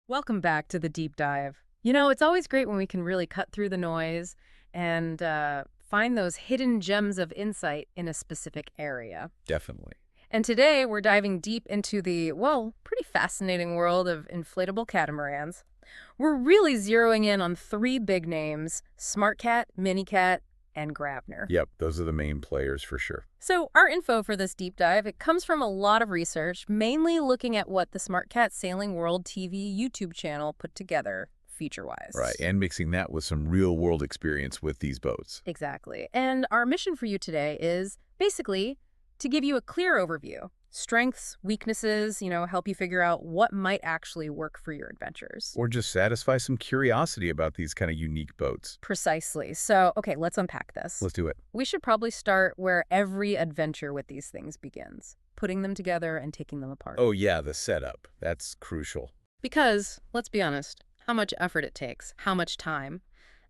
Welcome back to the deep dive. You know, it's always great when we can really cut through the noise and find those hidden gems of insight in a specific area. Definitely. And today we're diving deep into the, well, pretty fascinating world of inflatable catamarans. We're really zeroing in on three big names: SmartCat, MiniCat, and Grabner. Yep, those are the main players for sure. So our info for this deep dive, it comes from a lot of research, mainly looking at what the SmartCat Sailing World TV YouTube channel put together feature-wise. Right, and mixing that with some real-world experience with these boats. Exactly. And our mission for you today is basically to give you a clear overview. Strengths, weaknesses, help you figure out what might actually work for your adventures. Or just satisfy some curiosity about these kind of unique boats. Precisely. So, okay, let's unpack this. Let's do it. We should probably start where every adventure with these things begins, putting them together and taking them apart. Oh yeah, the setup. That's crucial. Because, let's be honest, how much effort it takes, how much time,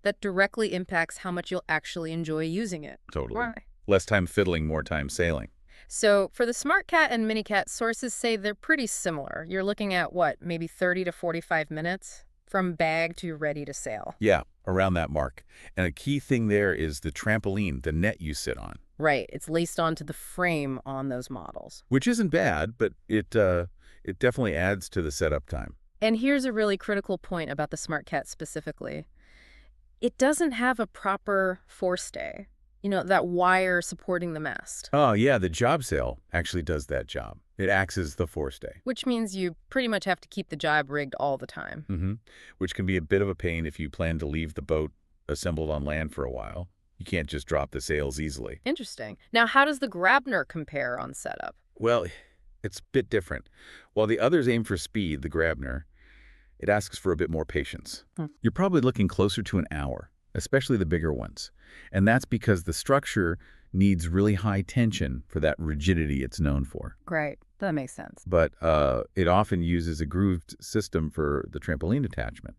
that directly impacts how much you'll actually enjoy using it. Totally. Why? Less time fiddling, more time sailing. So for the SmartCat and MiniCat, sources say they're pretty similar. You're looking at, what, maybe 30 to 45 minutes from bag to ready to sail. Yeah, around that mark. And a key thing there is the trampoline, the net you sit on. Right. It's laced onto the frame on those models. Which isn't bad, but it definitely adds to the setup time. And here's a really critical point about the SmartCat specifically. It doesn't have a proper forestay. That wire supporting the mast. Oh yeah, the job sail actually does that job. It acts as the forestay. Which means you pretty much have to keep the jibe rigged all the time. Which can be a bit of a pain if you plan to leave the boat assembled on land for a while. You can't just drop the sails easily. Interesting. Now, how does the Grabner compare on setup? Well, it's a bit different. While the others aim for speed, the Grabner, it asks for a bit more patience. You're probably looking closer to an hour, especially the bigger ones. And that's because the structure needs really high tension for that rigidity it's known for. Right. That makes sense. But it often uses a grooved system for the trampoline attachment.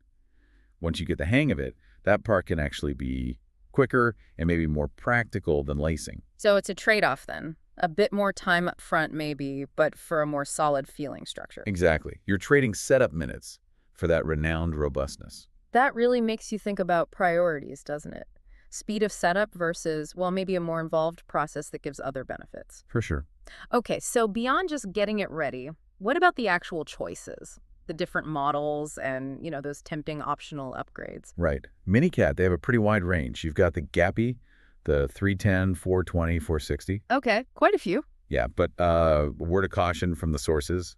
Once you get the hang of it, that part can actually be quicker and maybe more practical than lacing. So it's a trade-off then. A bit more time up front maybe, but for a more solid feeling structure. Exactly. You're trading setup minutes for that renowned robustness. That really makes you think about priorities, doesn't it? Speed of setup versus, well, maybe a more involved process that gives other benefits. For sure. Okay, so beyond just getting it ready, what about the actual choices? The different models and, those tempting optional upgrades. Right. MiniCat, they have a pretty wide range. You've got the Gappy, the 310, 420, 460. Okay, quite a few. Yeah, but a word of caution from the sources.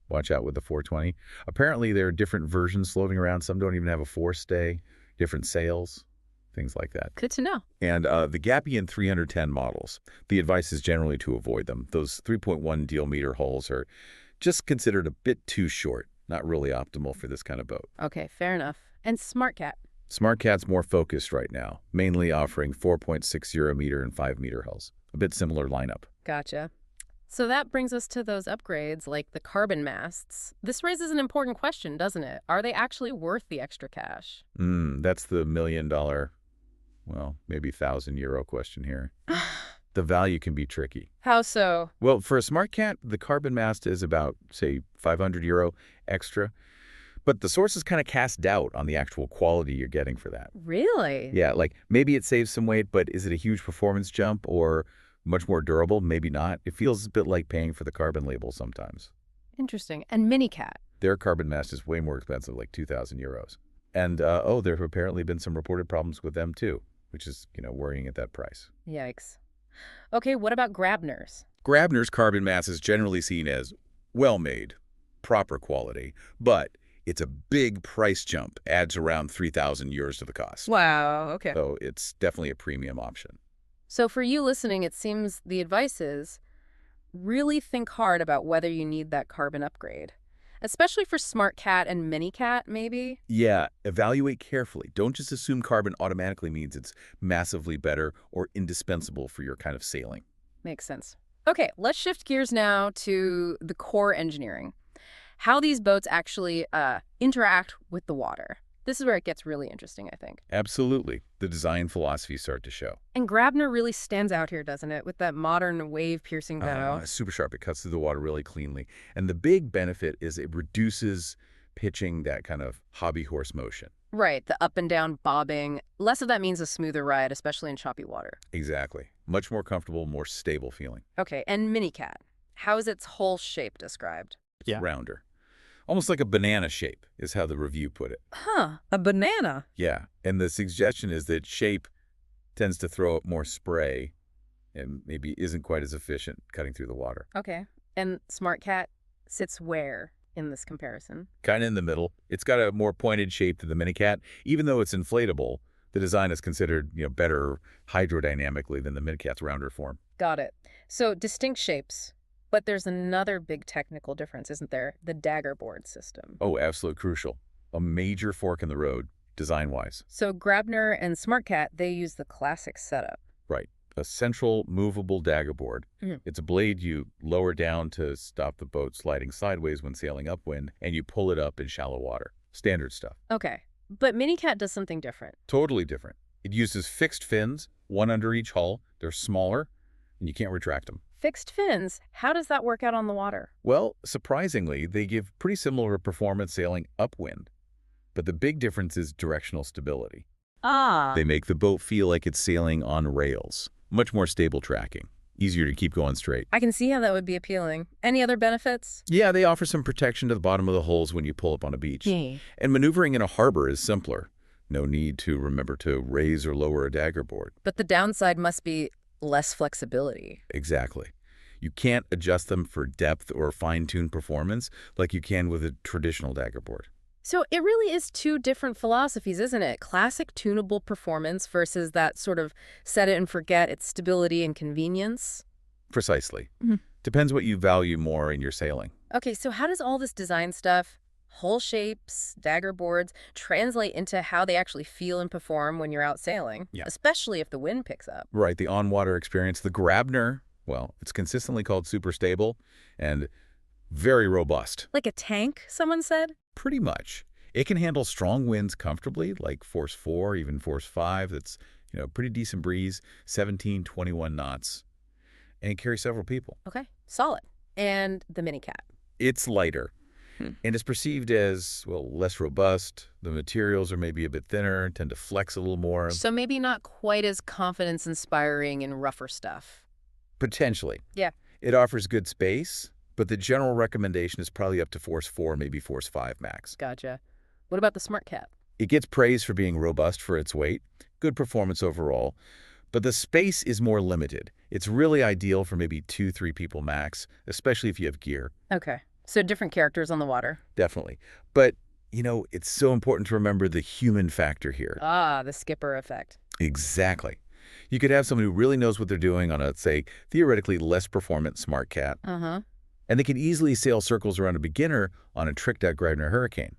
Watch out with the 420. Apparently, there are different versions floating around. Some don't even have a forestay, different sails, things like that. Good to know. And the Gappy and 310 models, the advice is generally to avoid them. Those 3.1 deal meter hulls are just considered a bit too short, not really optimal for this kind of boat. Okay, fair enough. And SmartCat? SmartCat's more focused right now, mainly offering 4.60 meter and 5 meter hulls. A bit similar lineup. Gotcha. So that brings us to those upgrades, like the carbon masts. This raises an important question, doesn't it? Are they actually worth the extra cash? That's the $1 million, well, maybe €1,000 question here. The value can be tricky. How so? Well, for a SmartCat, the carbon mast is about, say, €500 extra. But the sources kind of cast doubt on the actual quality you're getting for that. Really? Yeah, like maybe it saves some weight, but is it a huge performance jump or much more durable? Maybe not. It feels a bit like paying for the carbon label sometimes. Interesting. And MiniCat? Their carbon mast is way more expensive, like €2,000. And, there have apparently been some reported problems with them too, which is, worrying at that price. Yikes. Okay, what about Grabner's? Grabner's carbon mast is generally seen as well-made, proper quality, but it's a big price jump, adds around €3,000 to the cost. Wow, okay. So it's definitely a premium option. So for you listening, it seems the advice is really think hard about whether you need that carbon upgrade, especially for SmartCat and MiniCat, maybe? Yeah, evaluate carefully. Don't just assume carbon automatically means it's massively better or indispensable for your kind of sailing. Makes sense. Okay, let's shift gears now to the core engineering. How these boats actually interact with the water. This is where it gets really interesting, I think. Absolutely. The design philosophies start to show. And Grabner really stands out here, doesn't it? With that modern wave-piercing bow. Super sharp. It cuts through the water really cleanly. And the big benefit is it reduces pitching, that kind of hobby horse motion. Right, the up and down bobbing. Less of that means a smoother ride, especially in choppy water. Exactly. Much more comfortable, more stable feeling. Okay, and mini cat. How is its whole shape described? It's rounder. Almost like a banana shape is how the review put it. Huh, a banana. Yeah, and the suggestion is that shape tends to throw up more spray and maybe isn't quite as efficient cutting through the water. Okay, and Smart Cat sits where in this comparison? Kind of in the middle. It's got a more pointed shape to the Mini Cat. Even though it's inflatable, the design is considered, better hydrodynamically than the Mini Cat's rounder form. Got it. So distinct shapes, but there's another big technical difference, isn't there? The dagger board system. Oh, absolutely crucial. A major fork in the road, design-wise. So Grabner and Smart Cat, they use the classic setup. Right. A central movable dagger board. It's a blade you lower down to stop the boat sliding sideways when sailing upwind, and you pull it up in shallow water. Standard stuff. Okay, but Mini Cat does something different. Totally different. It uses fixed fins, one under each hull. They're smaller, and you can't retract them. Fixed fins, how does that work out on the water? Well, surprisingly, they give pretty similar performance sailing upwind. But the big difference is directional stability. They make the boat feel like it's sailing on rails. Much more stable tracking. Easier to keep going straight. I can see how that would be appealing. Any other benefits? Yeah, they offer some protection to the bottom of the hulls when you pull up on a beach. Yeah. And maneuvering in a harbor is simpler. No need to remember to raise or lower a dagger board. But the downside must be less flexibility. Exactly. You can't adjust them for depth or fine-tune performance like you can with a traditional dagger board. So it really is two different philosophies, isn't it? Classic tunable performance versus that sort of set it and forget its stability and convenience. Precisely. Depends what you value more in your sailing. Okay, so how does all this design stuff, hull shapes, dagger boards, translate into how they actually feel and perform when you're out sailing? Yeah. Especially if the wind picks up. Right, the on-water experience. The Grabner, well, it's consistently called super stable and very robust. Like a tank, someone said? Pretty much. It can handle strong winds comfortably, like force 4, even force 5. That's, pretty decent breeze, 17, 21 knots. And it carries several people. Okay, solid. And the Mini Cat? It's lighter. And it's perceived as, well, less robust. The materials are maybe a bit thinner, tend to flex a little more. So maybe not quite as confidence-inspiring in rougher stuff. Potentially. Yeah. It offers good space, but the general recommendation is probably up to force 4, maybe force 5 max. Gotcha. What about the Smart Cat? It gets praise for being robust for its weight, good performance overall, but the space is more limited. It's really ideal for maybe 2-3 people max, especially if you have gear. Okay. So different characters on the water. Definitely. But, it's so important to remember the human factor here. The skipper effect. Exactly. You could have someone who really knows what they're doing on a, say, theoretically less performant Smart Cat. And they can easily sail circles around a beginner on a tricked-out Grabner Hurricane.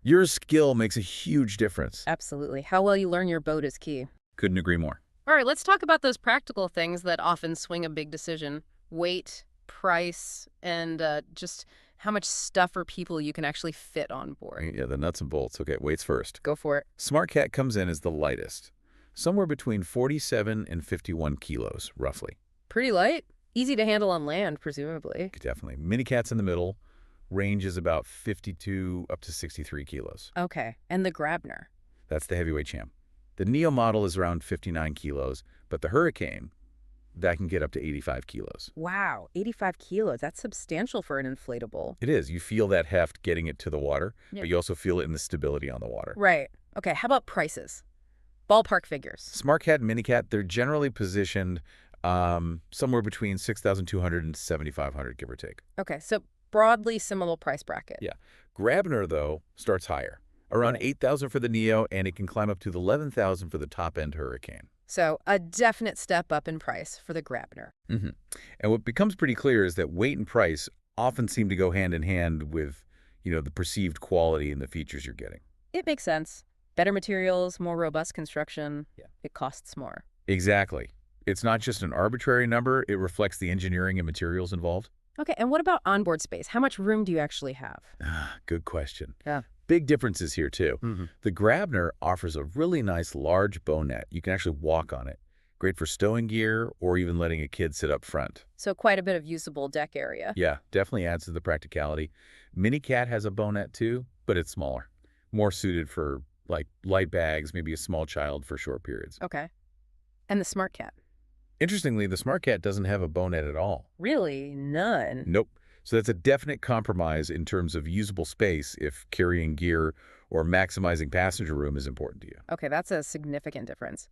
Your skill makes a huge difference. Absolutely. How well you learn your boat is key. Couldn't agree more. All right, let's talk about those practical things that often swing a big decision. Weight, price, and just how much stuff or people you can actually fit on board. Yeah, the nuts and bolts. Okay, weights first. Go for it. Smart Cat comes in as the lightest, somewhere between 47 and 51 kilos, roughly. Pretty light. Easy to handle on land, presumably. Definitely. Mini Cat's in the middle. Range is about 52 up to 63 kilos. Okay. And the Grabner? That's the heavyweight champ. The Neo model is around 59 kilos, but the Hurricane, that can get up to 85 kilos. Wow, 85 kilos. That's substantial for an inflatable. It is. You feel that heft getting it to the water, but you also feel it in the stability on the water. Right. Okay, how about prices? Ballpark figures. Smart Cat and Mini Cat, they're generally positioned somewhere between 6,200 and 7,500, give or take. Okay, so broadly similar price bracket. Yeah. Grabner, though, starts higher. Around 8,000 for the Neo, and it can climb up to the 11,000 for the top-end Hurricane. So a definite step up in price for the Grabner. And what becomes pretty clear is that weight and price often seem to go hand in hand with, the perceived quality and the features you're getting. It makes sense. Better materials, more robust construction. Yeah. It costs more. Exactly. It's not just an arbitrary number. It reflects the engineering and materials involved. Okay, and what about onboard space? How much room do you actually have? Good question. Yeah. Big differences here, too. The Grabner offers a really nice large bow net. You can actually walk on it. Great for stowing gear or even letting a kid sit up front. So quite a bit of usable deck area. Yeah, definitely adds to the practicality. Mini Cat has a bonnet too, but it's smaller. More suited for like light bags, maybe a small child for short periods. Okay. And the Smart Cat? Interestingly, the Smart Cat doesn't have a bonnet at all. Really? None? Nope. So that's a definite compromise in terms of usable space if carrying gear or maximizing passenger room is important to you. Okay, that's a significant difference.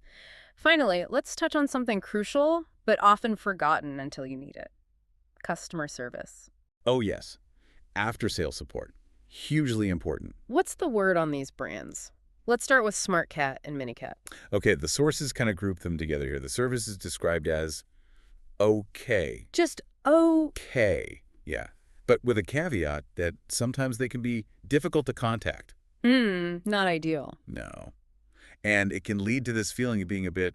Finally, let's touch on something crucial, but often forgotten until you need it. Customer service. Oh yes, after-sale support. Hugely important. What's the word on these brands? Let's start with Smart Cat and Mini Cat. Okay, the sources kind of group them together here. The service is described as okay. Just oh. Okay, yeah. But with a caveat that sometimes they can be difficult to contact. Not ideal. No. And it can lead to this feeling of being a bit,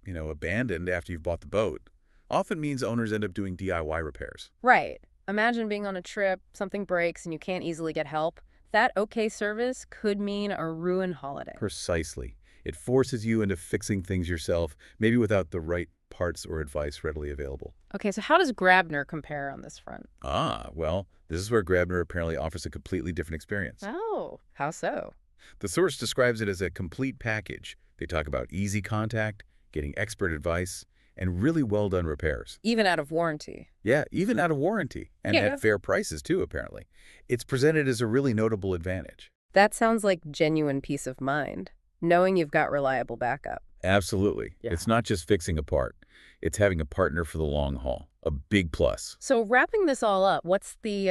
abandoned after you've bought the boat. Often means owners end up doing DIY repairs. Right. Imagine being on a trip, something breaks, and you can't easily get help. That okay service could mean a ruined holiday. Precisely. It forces you into fixing things yourself, maybe without the right parts or advice readily available. Okay, so how does Grabner compare on this front? Well, this is where Grabner apparently offers a completely different experience. Oh, how so? The source describes it as a complete package. They talk about easy contact, getting expert advice, and really well-done repairs. Even out of warranty. Yeah, even out of warranty, and Yeah. at fair prices too, apparently. It's presented as a really notable advantage. That sounds like genuine peace of mind, knowing you've got reliable backup. Absolutely. Yeah. It's not just fixing a part. It's having a partner for the long haul. A big plus. So wrapping this all up, what's the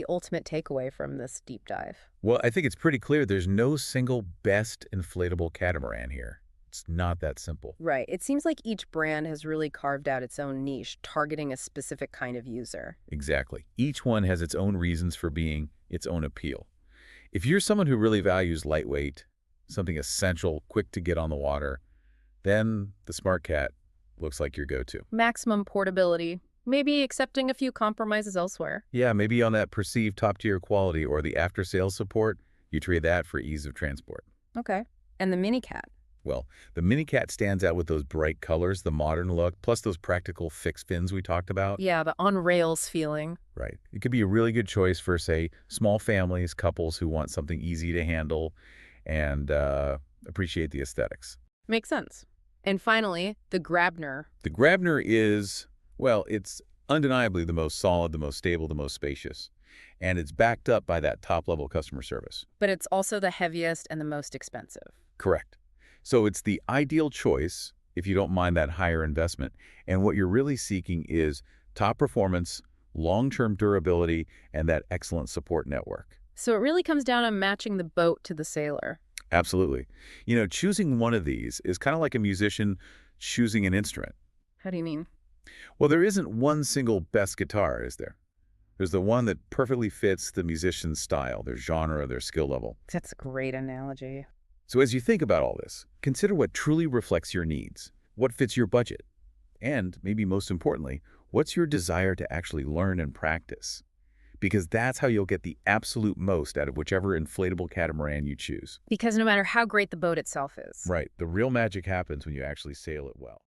ultimate takeaway from this deep dive? Well, I think it's pretty clear there's no single best inflatable catamaran here. It's not that simple. Right. It seems like each brand has really carved out its own niche, targeting a specific kind of user. Exactly. Each one has its own reasons for being, its own appeal. If you're someone who really values lightweight, something essential, quick to get on the water, then the Smart Cat looks like your go-to. Maximum portability, maybe accepting a few compromises elsewhere. Yeah, maybe on that perceived top-tier quality or the after-sales support, you trade that for ease of transport. Okay. And the Mini Cat? Well, the Mini Cat stands out with those bright colors, the modern look, plus those practical fixed fins we talked about. Yeah, the on-rails feeling. Right. It could be a really good choice for, say, small families, couples who want something easy to handle and appreciate the aesthetics. Makes sense. And finally, the Grabner. The Grabner is, well, it's undeniably the most solid, the most stable, the most spacious. And it's backed up by that top-level customer service. But it's also the heaviest and the most expensive. Correct. So it's the ideal choice if you don't mind that higher investment. And what you're really seeking is top performance, long-term durability, and that excellent support network. So it really comes down to matching the boat to the sailor. Absolutely. Choosing one of these is kind of like a musician choosing an instrument. How do you mean? Well, there isn't one single best guitar, is there? There's the one that perfectly fits the musician's style, their genre, their skill level. That's a great analogy. So as you think about all this, consider what truly reflects your needs, what fits your budget, and maybe most importantly, what's your desire to actually learn and practice? Because that's how you'll get the absolute most out of whichever inflatable catamaran you choose. Because no matter how great the boat itself is. Right. The real magic happens when you actually sail it well.